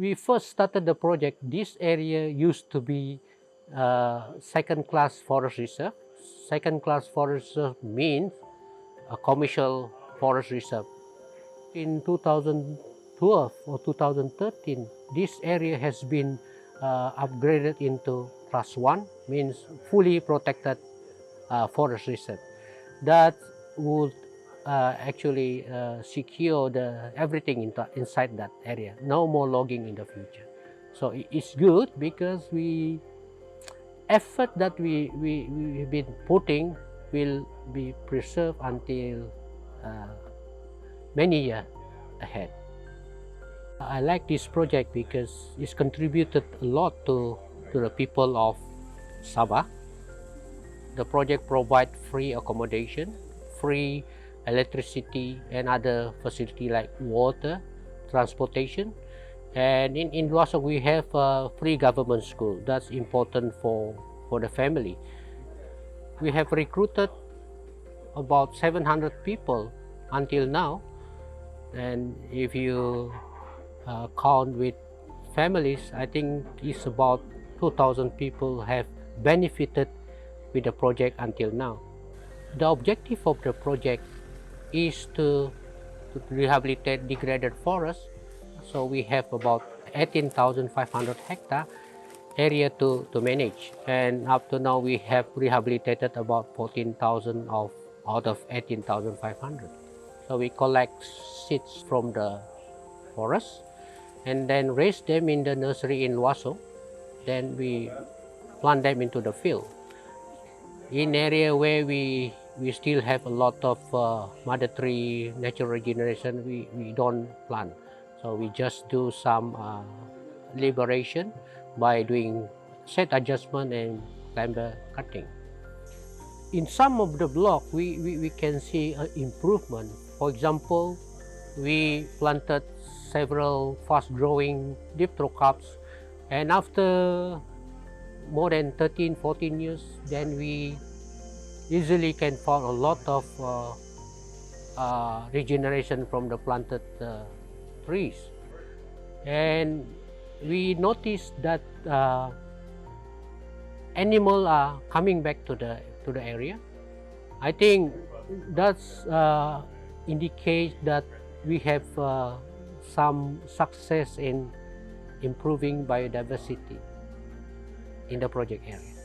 we first started the project, this area used to be second-class forest reserve. Second-class forest reserve means a commercial forest reserve. In 2012 or 2013, this area has been upgraded into class 1, means fully protected forest reserve. That would actually secure everything inside that area. No more logging in the future. So it's good because effort that we've been putting will be preserved until many years ahead. I like this project because it's contributed a lot to the people of Sabah. The project provides free accommodation, free electricity and other facility like water, transportation. And in Luasong we have a free government school. That's important for the family. We have recruited about 700 people until now, and if you count with families, I think it's about 2,000 people have benefited with the project until now. The objective of the project is to rehabilitate degraded forests. So we have about 18,500 hectare area to manage, and up to now we have rehabilitated about 14,000 out of 18,500. So we collect seeds from the forest and then raise them in the nursery in Luasong. Then we plant them into the field. In area where we still have a lot of mother tree, natural regeneration, we don't plant. So we just do some liberation by doing set adjustment and climber cutting. In some of the block, we can see an improvement. For example, we planted several fast-growing dipterocarps, and after more than 13-14 years, then we easily can find a lot of regeneration from the planted trees. And we noticed that animals are coming back to the area. I think that's indicates that we have some success in improving biodiversity in the project area.